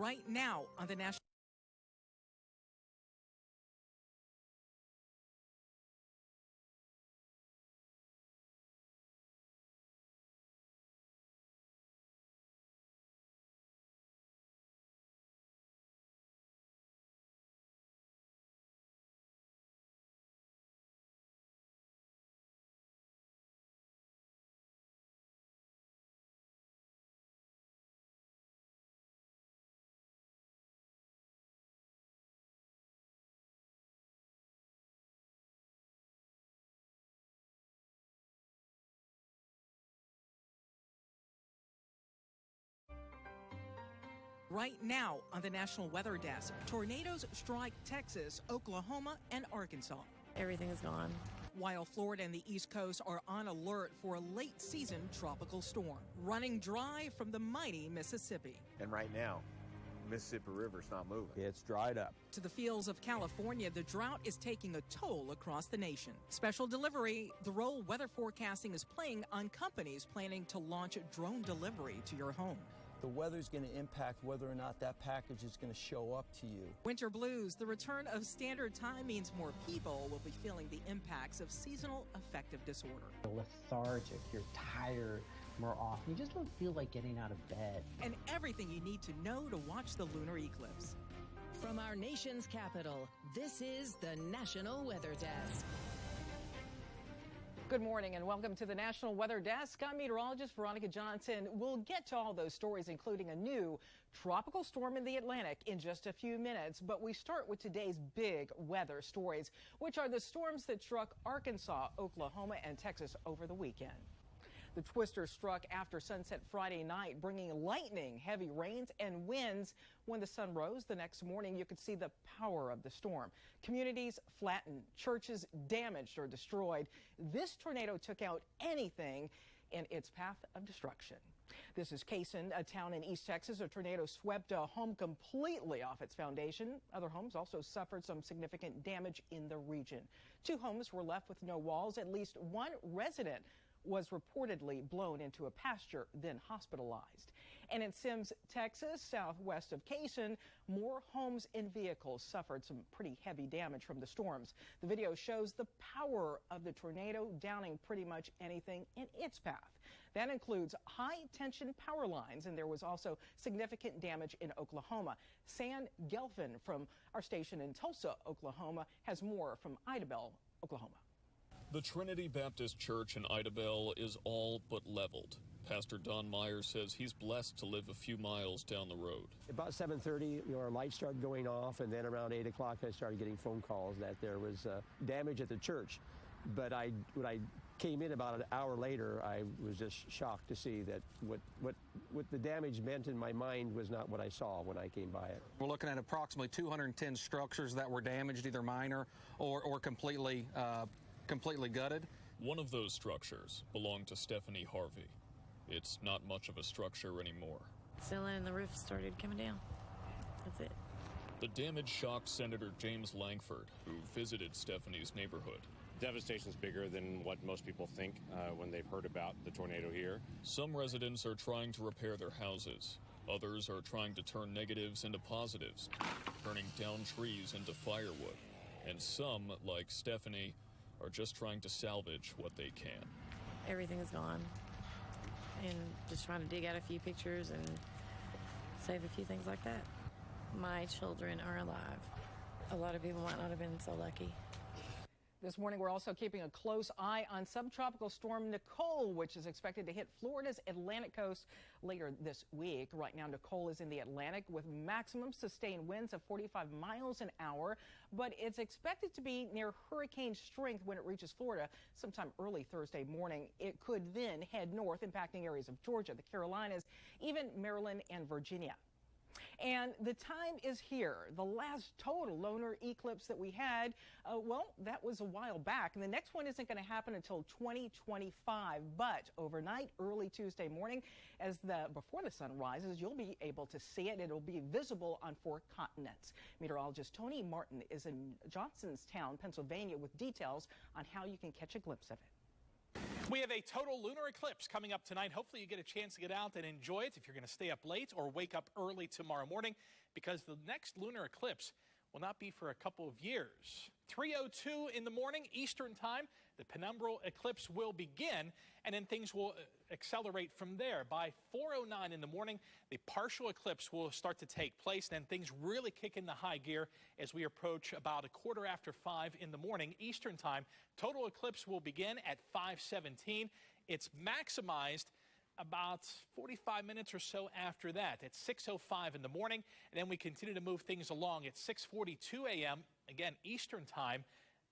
right now on the National. Right now on the National Weather Desk, tornadoes strike Texas, Oklahoma, and Arkansas. Everything is gone. While Florida and the East Coast are on alert for a late-season tropical storm, running dry from the mighty Mississippi. And right now, Mississippi River's not moving. It's dried up. To the fields of California, the drought is taking a toll across the nation. Special delivery, the role weather forecasting is playing on companies planning to launch drone delivery to your home. The weather's going to impact whether or not that package is going to show up to you. Winter blues, the return of standard time means more people will be feeling the impacts of seasonal affective disorder. You're lethargic, you're tired more often. You just don't feel like getting out of bed. And everything you need to know to watch the lunar eclipse. From our nation's capital, this is the National Weather Desk. Good morning and welcome to the National Weather Desk. I'm meteorologist Veronica Johnson. We'll get to all those stories, including a new tropical storm in the Atlantic, in just a few minutes. But we start with today's big weather stories, which are the storms that struck Arkansas, Oklahoma, and Texas over the weekend. The twister struck after sunset Friday night, bringing lightning, heavy rains, and winds. When the sun rose the next morning, you could see the power of the storm. Communities flattened, churches damaged or destroyed. This tornado took out anything in its path of destruction. This is Cason, a town in East Texas. A tornado swept a home completely off its foundation. Other homes also suffered some significant damage in the region. 2 homes were left with no walls. At least 1 resident was reportedly blown into a pasture, then hospitalized. And in Sims, Texas, southwest of Cason, more homes and vehicles suffered some pretty heavy damage from the storms. The video shows the power of the tornado downing pretty much anything in its path. That includes high-tension power lines, and there was also significant damage in Oklahoma. San Gelfin from our station in Tulsa, Oklahoma, has more from Idabel, Oklahoma. The Trinity Baptist Church in Idabel is all but leveled. Pastor Don Myers says he's blessed to live a few miles down the road. About 7:30, our lights started going off, and then around 8 o'clock, I started getting phone calls that there was damage at the church. But when I came in about an hour later, I was just shocked to see that what the damage meant in my mind was not what I saw when I came by it. We're looking at approximately 210 structures that were damaged, either minor or completely gutted. One of those structures belonged to Stephanie Harvey. It's not much of a structure anymore. Ceiling and the roof started coming down. That's it. The damage shocked Senator James Langford, who visited Stephanie's neighborhood. Devastation's bigger than what most people think when they've heard about the tornado here. Some residents are trying to repair their houses. Others are trying to turn negatives into positives, turning down trees into firewood. And some, like Stephanie, are just trying to salvage what they can. Everything is gone. And just trying to dig out a few pictures and save a few things like that. My children are alive. A lot of people might not have been so lucky. This morning, we're also keeping a close eye on subtropical storm Nicole, which is expected to hit Florida's Atlantic coast later this week. Right now, Nicole is in the Atlantic with maximum sustained winds of 45 miles an hour, but it's expected to be near hurricane strength when it reaches Florida sometime early Thursday morning. It could then head north, impacting areas of Georgia, the Carolinas, even Maryland and Virginia. And the time is here. The last total lunar eclipse that we had, well, that was a while back. And the next one isn't going to happen until 2025. But overnight, early Tuesday morning, before the sun rises, you'll be able to see it. It'll be visible on 4 continents. Meteorologist Tony Martin is in Johnsonstown, Pennsylvania, with details on how you can catch a glimpse of it. We have a total lunar eclipse coming up tonight. Hopefully you get a chance to get out and enjoy it if you're going to stay up late or wake up early tomorrow morning, because the next lunar eclipse will not be for a couple of years. 3:02 in the morning Eastern time, the penumbral eclipse will begin, and then things will accelerate from there. By 4:09 in the morning, the partial eclipse will start to take place. Then things really kick into high gear as we approach about 5:15 in the morning Eastern time. Total eclipse will begin at 5:17. It's maximized about 45 minutes or so after that at 6:05 in the morning, and then we continue to move things along at 6:42 a.m. again Eastern time.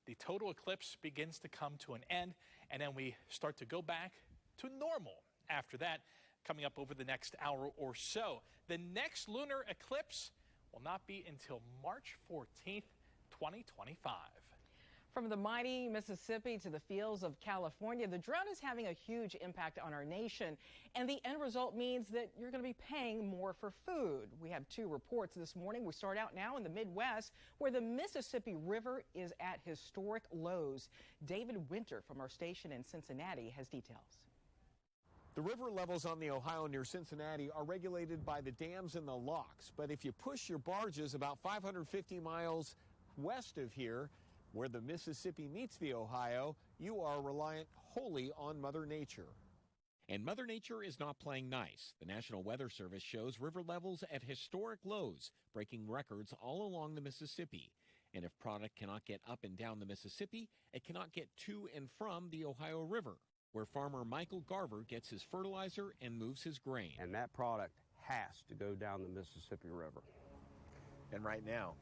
The total eclipse begins to come to an end, and then we start to go back to normal after that, coming up over the next hour or so. The next lunar eclipse will not be until March 14th, 2025. From the mighty Mississippi to the fields of California, the drought is having a huge impact on our nation, and the end result means that you're going to be paying more for food. We have two reports this morning. We start out now in the Midwest, where the Mississippi River is at historic lows. David Winter from our station in Cincinnati has details. The river levels on the Ohio near Cincinnati are regulated by the dams and the locks, but if you push your barges about 550 miles west of here, where the Mississippi meets the Ohio, you are reliant wholly on Mother Nature. And Mother Nature is not playing nice. The National Weather Service shows river levels at historic lows, breaking records all along the Mississippi. And if product cannot get up and down the Mississippi, it cannot get to and from the Ohio River, where farmer Michael Garver gets his fertilizer and moves his grain. And that product has to go down the Mississippi River. And right now,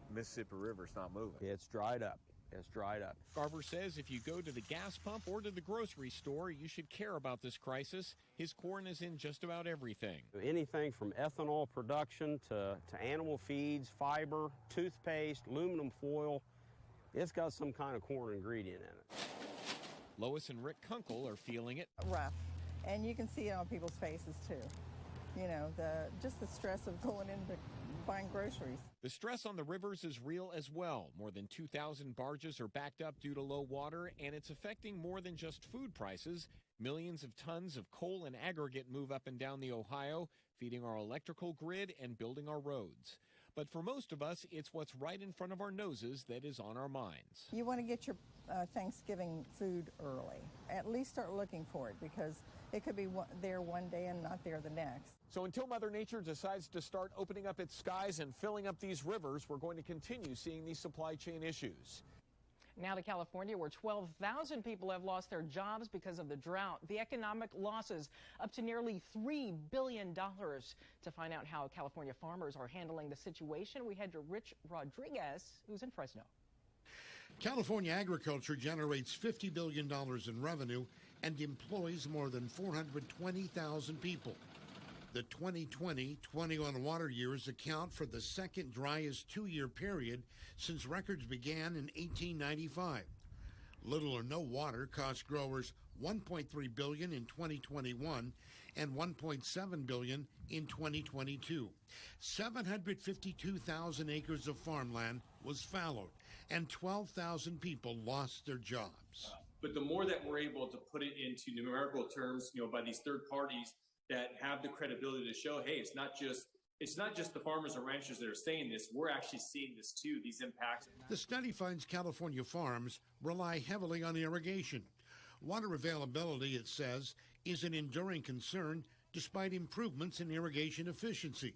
the Mississippi River's not moving. It's dried up. It's dried up. Garver says if you go to the gas pump or to the grocery store, you should care about this crisis. His corn is in just about everything. Anything from ethanol production to animal feeds, fiber, toothpaste, aluminum foil, it's got some kind of corn ingredient in it. Lois and Rick Kunkel are feeling it. Rough, and you can see it on people's faces too. You know, just the stress of going into buying groceries. The stress on the rivers is real as well. More than 2,000 barges are backed up due to low water, and it's affecting more than just food prices. Millions of tons of coal and aggregate move up and down the Ohio, feeding our electrical grid and building our roads. But for most of us, it's what's right in front of our noses that is on our minds. You want to get your Thanksgiving food early. At least start looking for it, because it could be there one day and not there the next. So until Mother Nature decides to start opening up its skies and filling up these rivers, we're going to continue seeing these supply chain issues. Now to California, where 12,000 people have lost their jobs because of the drought. The economic losses up to nearly $3 billion. To find out how California farmers are handling the situation, we head to Rich Rodriguez, who's in Fresno. California agriculture generates $50 billion in revenue and employs more than 420,000 people. The 2020-21 water years account for the second driest two-year period since records began in 1895. Little or no water cost growers $1.3 billion in 2021 and $1.7 billion in 2022. 752,000 acres of farmland was fallowed, and 12,000 people lost their jobs. But the more that we're able to put it into numerical terms, by these third parties that have the credibility to show, hey, it's not just the farmers and ranchers that are saying this. We're actually seeing this too, these impacts. The study finds California farms rely heavily on irrigation. Water availability, it says, is an enduring concern despite improvements in irrigation efficiency.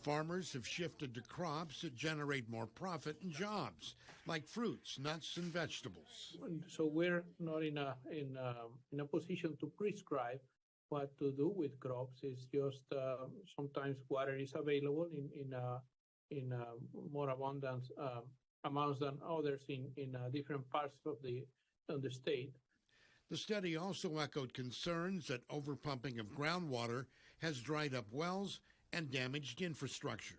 Farmers have shifted to crops that generate more profit and jobs, like fruits, nuts, and vegetables. So we're not in a position to prescribe what to do with crops. It's just sometimes water is available in more abundant amounts than others in different parts of the state. The study also echoed concerns that overpumping of groundwater has dried up wells and damaged infrastructure.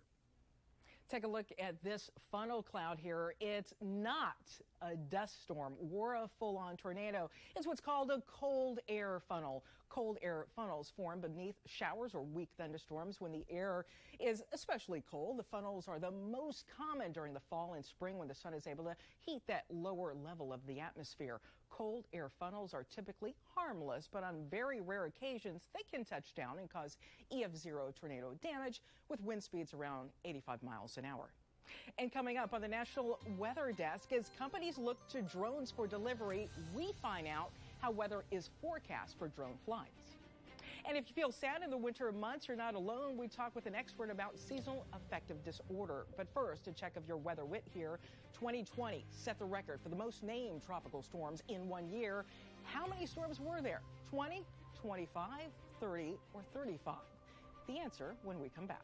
Take a look at this funnel cloud here. It's not a dust storm or a full-on tornado. It's what's called a cold air funnel. Cold air funnels form beneath showers or weak thunderstorms when the air is especially cold. The funnels are the most common during the fall and spring when the sun is able to heat that lower level of the atmosphere. Cold air funnels are typically harmless, but on very rare occasions, they can touch down and cause EF0 tornado damage with wind speeds around 85 miles an hour. And coming up on the National Weather Desk, as companies look to drones for delivery, we find out how weather is forecast for drone flights. And if you feel sad in the winter months, you're not alone. We talk with an expert about seasonal affective disorder. But first, a check of your weather wit here. 2020 set the record for the most named tropical storms in one year. How many storms were there? 20, 25, 30, or 35? The answer when we come back.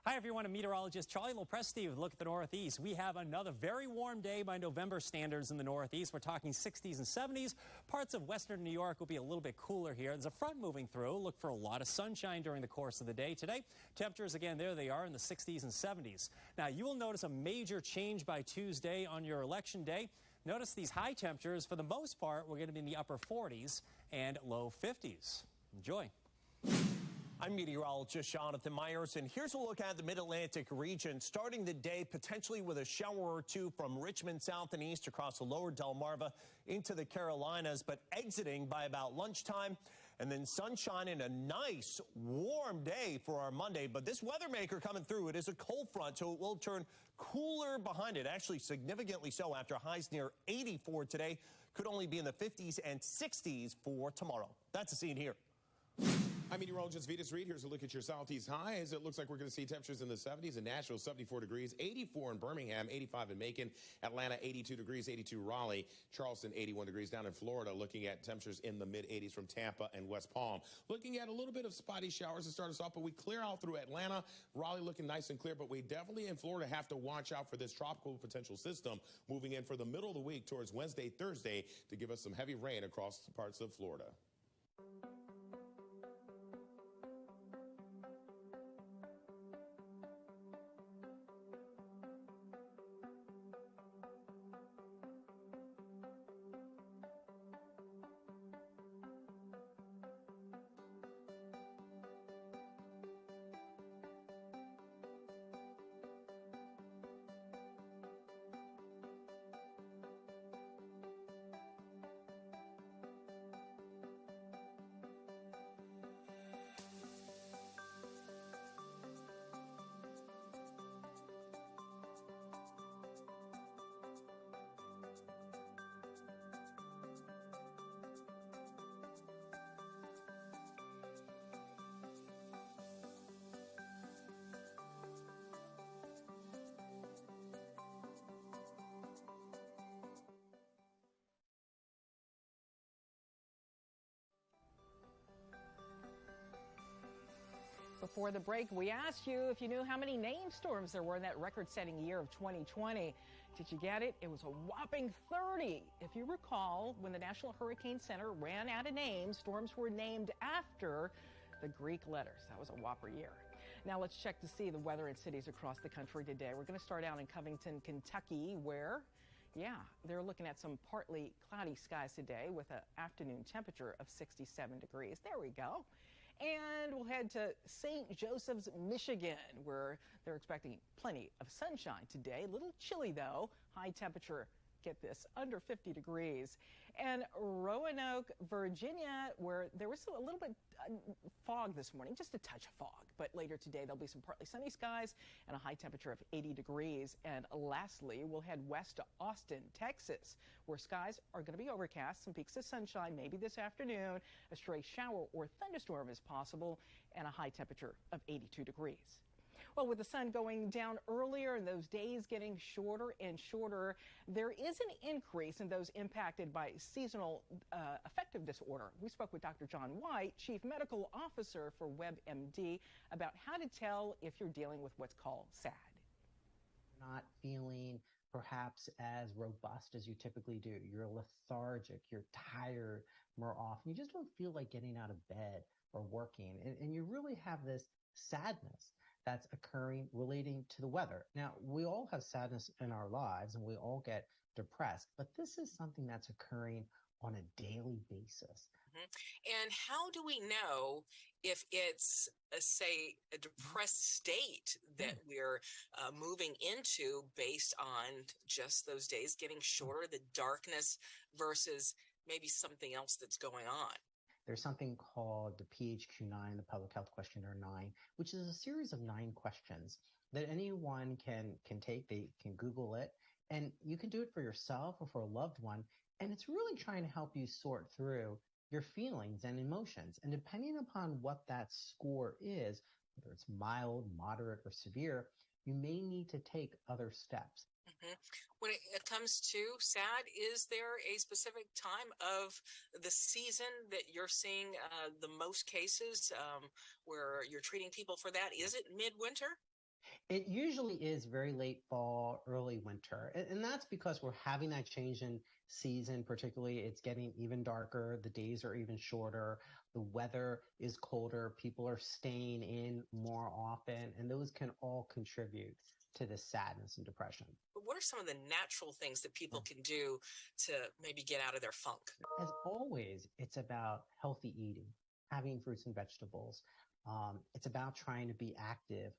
Hi, everyone. I'm meteorologist Charlie Lopresti with a look at the Northeast. We have another very warm day by November standards in the Northeast. We're talking 60s and 70s. Parts of western New York will be a little bit cooler here. There's a front moving through. Look for a lot of sunshine during the course of the day today. Temperatures, again, there they are in the 60s and 70s. Now, you will notice a major change by Tuesday on your election day. Notice these high temperatures, for the most part, we're going to be in the upper 40s and low 50s. Enjoy. I'm meteorologist Jonathan Myers, and here's a look at the Mid-Atlantic region, starting the day potentially with a shower or two from Richmond south and east across the lower Delmarva into the Carolinas, but exiting by about lunchtime, and then sunshine and a nice warm day for our Monday. But this weather maker coming through, it is a cold front, so it will turn cooler behind it, actually significantly so after highs near 84 today. Could only be in the 50s and 60s for tomorrow. That's the scene here. I'm meteorologist Vitas Reed. Here's a look at your southeast highs. It looks like we're going to see temperatures in the 70s in Nashville, 74 degrees, 84 in Birmingham, 85 in Macon, Atlanta, 82 degrees, 82 Raleigh, Charleston, 81 degrees. Down in Florida, looking at temperatures in the mid-80s from Tampa and West Palm. Looking at a little bit of spotty showers to start us off, but we clear out through Atlanta. Raleigh looking nice and clear, but we definitely in Florida have to watch out for this tropical potential system moving in for the middle of the week towards Wednesday, Thursday to give us some heavy rain across parts of Florida. Before the break, we asked you if you knew how many named storms there were in that record-setting year of 2020. Did you get it? It was a whopping 30. If you recall, when the National Hurricane Center ran out of names, storms were named after the Greek letters. That was a whopper year. Now let's check to see the weather in cities across the country today. We're going to start out in Covington, Kentucky, where, yeah, they're looking at some partly cloudy skies today with an afternoon temperature of 67 degrees. There we go. And we'll head to St. Joseph's, Michigan, where they're expecting plenty of sunshine today. A little chilly, though. High temperature, get this, under 50 degrees. And Roanoke, Virginia, where there was a little bit fog this morning, just a touch of fog. But later today, there'll be some partly sunny skies and a high temperature of 80 degrees. And lastly, we'll head west to Austin, Texas, where skies are going to be overcast, some peaks of sunshine maybe this afternoon. A stray shower or thunderstorm is possible, and a high temperature of 82 degrees. Well, with the sun going down earlier and those days getting shorter and shorter, there is an increase in those impacted by seasonal affective disorder. We spoke with Dr. John White, Chief Medical Officer for WebMD, about how to tell if you're dealing with what's called SAD. Not feeling perhaps as robust as you typically do. You're lethargic, you're tired more often. You just don't feel like getting out of bed. or working. And you really have this sadness that's occurring relating to the weather. Now, we all have sadness in our lives and we all get depressed, but this is something that's occurring on a daily basis. And how do we know if it's, say, a depressed state that we're moving into based on just those days getting shorter, the darkness versus maybe something else that's going on? There's something called the PHQ-9, the Public Health Questionnaire 9, which is a series of 9 questions that anyone can take. They can Google it, and you can do it for yourself or for a loved one. And it's really trying to help you sort through your feelings and emotions. And depending upon what that score is, whether it's mild, moderate, or severe, you may need to take other steps. When it comes to SAD, is there a specific time of the season that you're seeing the most cases where you're treating people for that? Is it midwinter? It usually is very late fall, early winter. And that's because we're having that change in season, particularly it's getting even darker. The days are even shorter. The weather is colder. People are staying in more often. And those can all contribute to the sadness and depression. But what are some of the natural things that people can do to maybe get out of their funk? As always, it's about healthy eating, having fruits and vegetables. It's about trying to be active,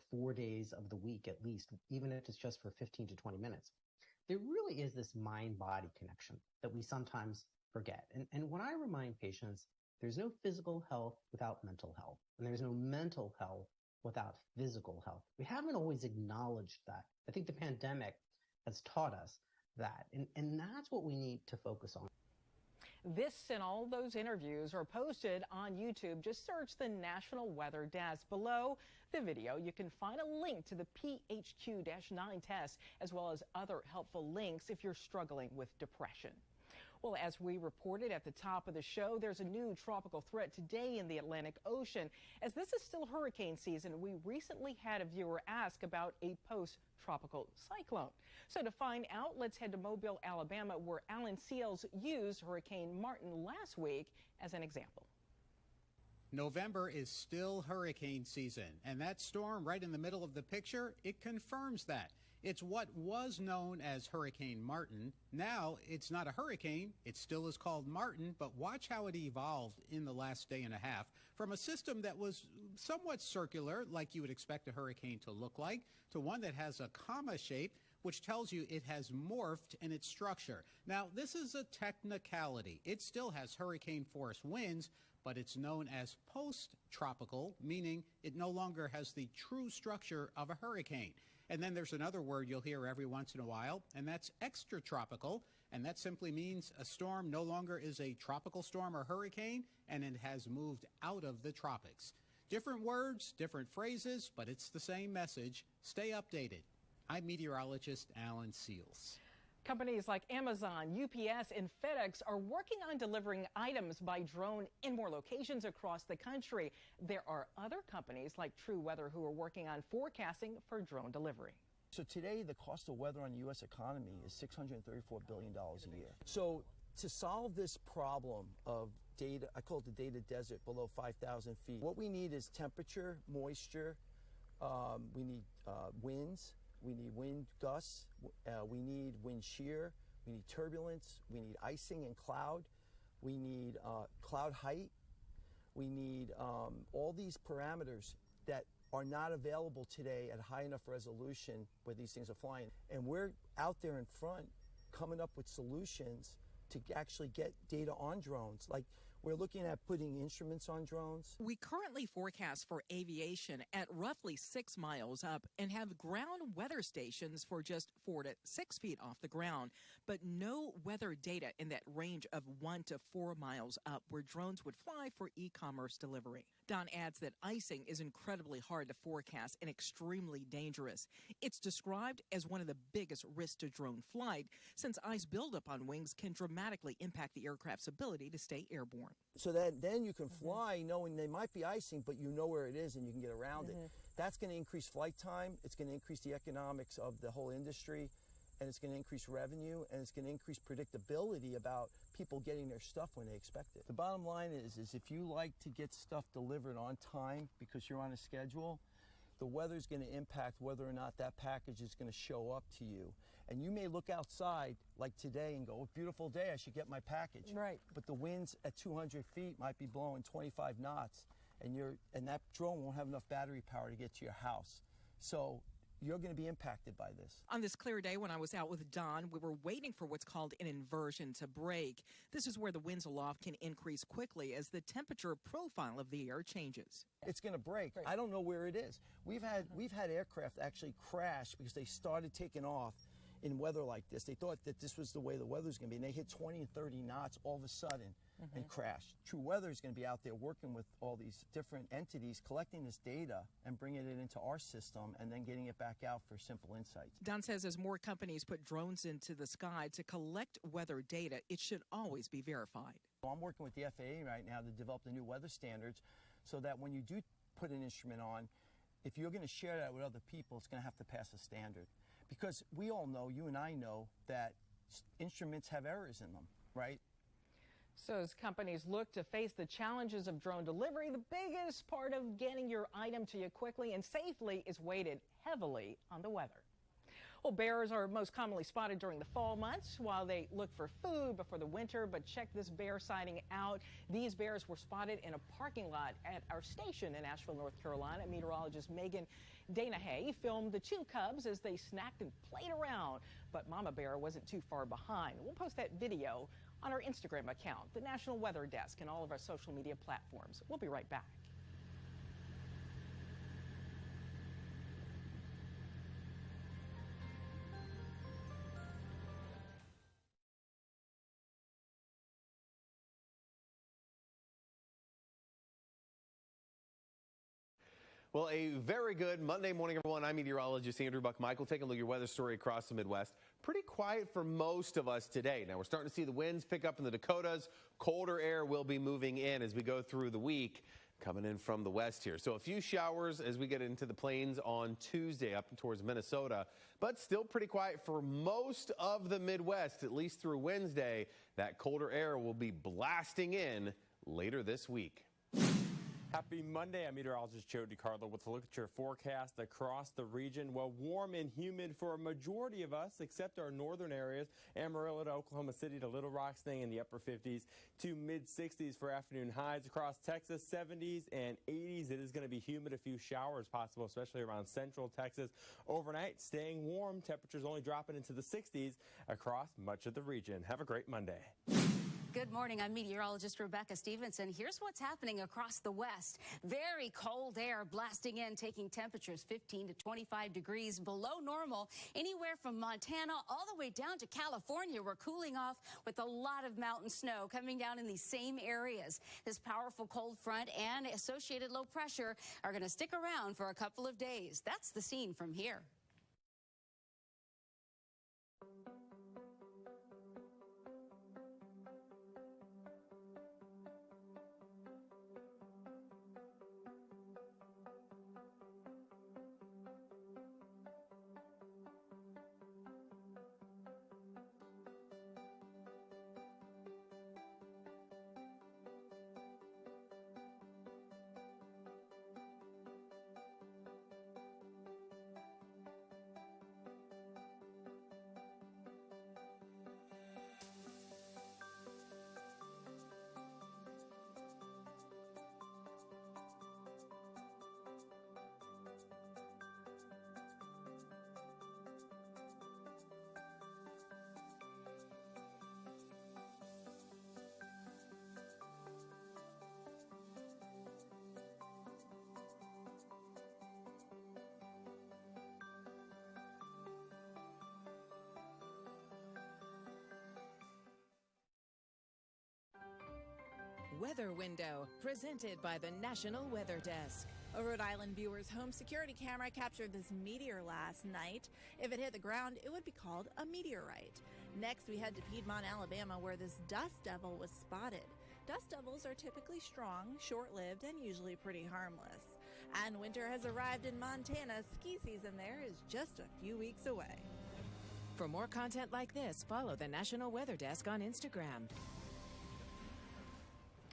4 days of the week at least, even if it's just for 15 to 20 minutes. There really is this mind-body connection that we sometimes forget. And when I remind patients, there's no physical health without mental health, and there's no mental health without physical health. We haven't always acknowledged that. I think the pandemic has taught us that, and that's what we need to focus on. This and all those interviews are posted on YouTube. Just search the National Weather Desk. Below the video, you can find a link to the PHQ-9 test, as well as other helpful links if you're struggling with depression. Well, as we reported at the top of the show, there's a new tropical threat today in the Atlantic Ocean. As this is still hurricane season, we recently had a viewer ask about a post-tropical cyclone. So to find out, let's head to Mobile, Alabama, where Alan Seals used Hurricane Martin last week as an example. November is still hurricane season, and that storm right in the middle of the picture, it confirms that. It's what was known as Hurricane Martin. Now it's not a hurricane, it still is called Martin, but watch how it evolved in the last day and a half from a system that was somewhat circular, like you would expect a hurricane to look like, to one that has a comma shape, which tells you it has morphed in its structure. Now, this is a technicality. It still has hurricane force winds, but it's known as post-tropical, meaning it no longer has the true structure of a hurricane. And then there's another word you'll hear every once in a while, and that's extratropical, and that simply means a storm no longer is a tropical storm or hurricane, and it has moved out of the tropics. Different words, different phrases, but it's the same message. Stay updated. I'm meteorologist Alan Seals. Companies like Amazon, UPS, and FedEx are working on delivering items by drone in more locations across the country. There are other companies like True Weather who are working on forecasting for drone delivery. So today, the cost of weather on the U.S. economy is $634 billion a year. So to solve this problem of data, I call it the data desert below 5,000 feet, what we need is temperature, moisture, we need winds. We need wind gusts, we need wind shear, we need turbulence, we need icing and cloud, we need cloud height, we need all these parameters that are not available today at high enough resolution where these things are flying. And we're out there in front coming up with solutions to actually get data on drones. Like, we're looking at putting instruments on drones. We currently forecast for aviation at roughly 6 miles up and have ground weather stations for just 4 to 6 feet off the ground, but no weather data in that range of 1 to 4 miles up where drones would fly for e-commerce delivery. Don adds that icing is incredibly hard to forecast and extremely dangerous. It's described as one of the biggest risks to drone flight, since ice buildup on wings can dramatically impact the aircraft's ability to stay airborne. So that then you can fly knowing they might be icing, but you know where it is and you can get around it. That's going to increase flight time. It's going to increase the economics of the whole industry. and it's going to increase revenue, and it's going to increase predictability about people getting their stuff when they expect it. The bottom line is if you like to get stuff delivered on time because you're on a schedule, the weather's going to impact whether or not that package is going to show up to you. And you may look outside like today and go, beautiful day, I should get my package. Right. But the winds at 200 feet might be blowing 25 knots, and that drone won't have enough battery power to get to your house. So you're going to be impacted by this. On this clear day when I was out with Don, we were waiting for what's called an inversion to break. This is where the winds aloft can increase quickly as the temperature profile of the air changes. It's going to break. I don't know where it is. We've had aircraft actually crash because they started taking off in weather like this. They thought that this was the way the weather's going to be, and they hit 20 and 30 knots all of a sudden and crashed. True Weather is going to be out there working with all these different entities, collecting this data and bringing it into our system and then getting it back out for simple insights. Don says as more companies put drones into the sky to collect weather data, it should always be verified. I'm working with the FAA right now to develop the new weather standards so that when you do put an instrument on, if you're going to share that with other people, it's going to have to pass a standard. Because we all know, you and I know, that instruments have errors in them, right? So as companies look to face the challenges of drone delivery, the biggest part of getting your item to you quickly and safely is weighted heavily on the weather. Well, bears are most commonly spotted during the fall months while they look for food before the winter. But check this bear sighting out. These bears were spotted in a parking lot at our station in Asheville, North Carolina. Meteorologist Megan Danahay filmed the two cubs as they snacked and played around. But Mama Bear wasn't too far behind. We'll post that video on our Instagram account, the National Weather Desk, and all of our social media platforms. We'll be right back. Well, a very good Monday morning, everyone. I'm meteorologist Andrew Buckmichael. Taking a look at your weather story across the Midwest. Pretty quiet for most of us today. Now, we're starting to see the winds pick up in the Dakotas. Colder air will be moving in as we go through the week, coming in from the west here. So a few showers as we get into the plains on Tuesday up towards Minnesota, but still pretty quiet for most of the Midwest, at least through Wednesday. That colder air will be blasting in later this week. Happy Monday. I'm meteorologist Joe DiCarlo with a look at your forecast across the region. Well, warm and humid for a majority of us, except our northern areas. Amarillo to Oklahoma City to Little Rock staying in the upper 50s to mid-60s for afternoon highs. Across Texas, 70s and 80s. It is going to be humid. A few showers possible, especially around central Texas. Overnight, staying warm. Temperatures only dropping into the 60s across much of the region. Have a great Monday. Good morning. I'm meteorologist Rebecca Stevenson. Here's what's happening across the west. Very cold air blasting in, taking temperatures 15 to 25 degrees below normal. Anywhere from Montana all the way down to California, we're cooling off with a lot of mountain snow coming down in these same areas. This powerful cold front and associated low pressure are going to stick around for a couple of days. That's the scene from here. Weather Window, presented by the National Weather Desk. A Rhode Island viewer's home security camera captured this meteor last night. If it hit the ground, it would be called a meteorite. Next, we head to Piedmont, Alabama, where this dust devil was spotted. Dust devils are typically strong, short-lived, and usually pretty harmless. And winter has arrived in Montana. Ski season there is just a few weeks away. For more content like this, follow the National Weather Desk on Instagram.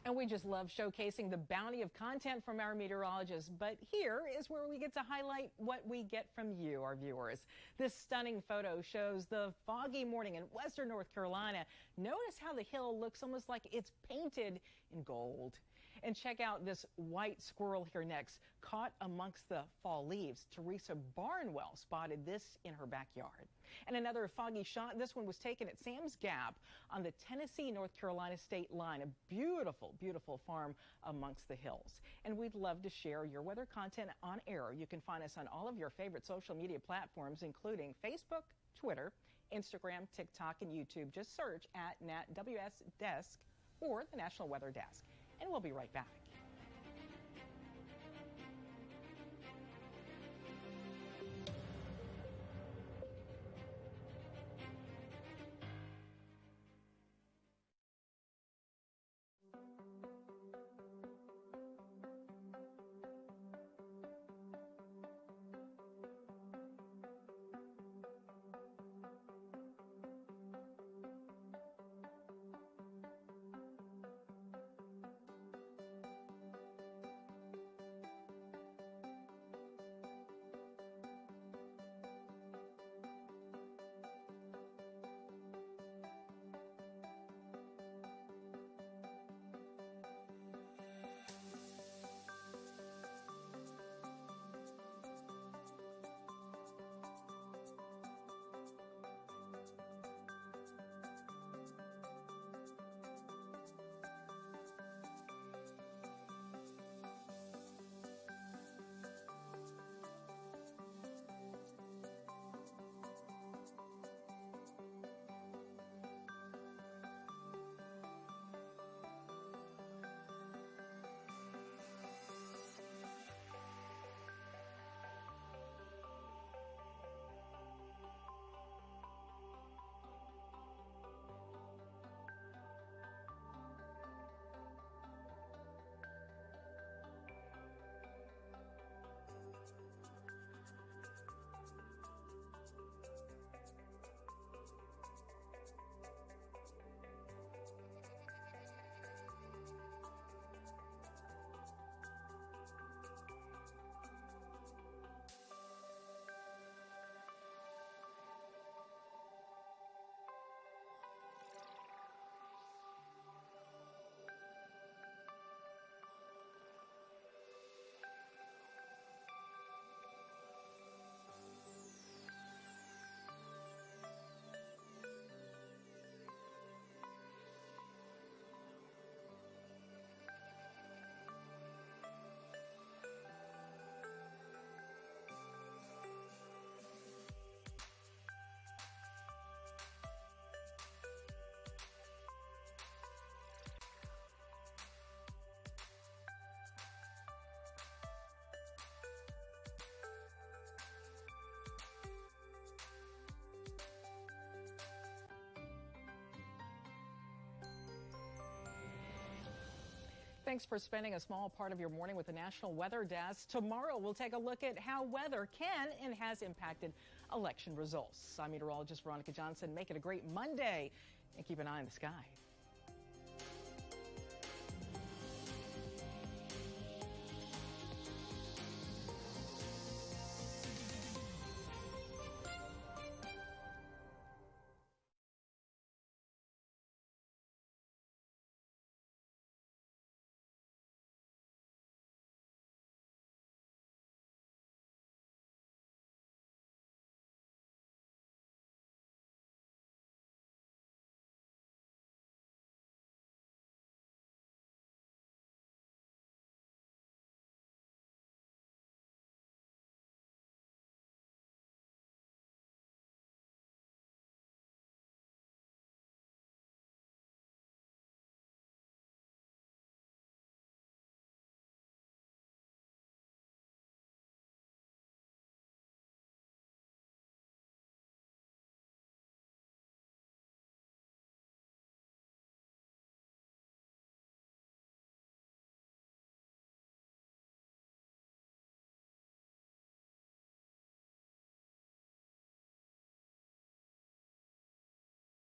And we just love showcasing the bounty of content from our meteorologists. But here is where we get to highlight what we get from you, our viewers. This stunning photo shows the foggy morning in western North Carolina. Notice how the hill looks almost like it's painted in gold. And check out this white squirrel here next, caught amongst the fall leaves. Teresa Barnwell spotted this in her backyard. And another foggy shot, this one was taken at Sam's Gap on the Tennessee-North Carolina state line. A beautiful, beautiful farm amongst the hills. And we'd love to share your weather content on air. You can find us on all of your favorite social media platforms, including Facebook, Twitter, Instagram, TikTok, and YouTube. Just search at NatWS Desk or the National Weather Desk. And we'll be right back. Thanks for spending a small part of your morning with the National Weather Desk. Tomorrow, we'll take a look at how weather can and has impacted election results. I'm meteorologist Veronica Johnson. Make it a great Monday and keep an eye on the sky.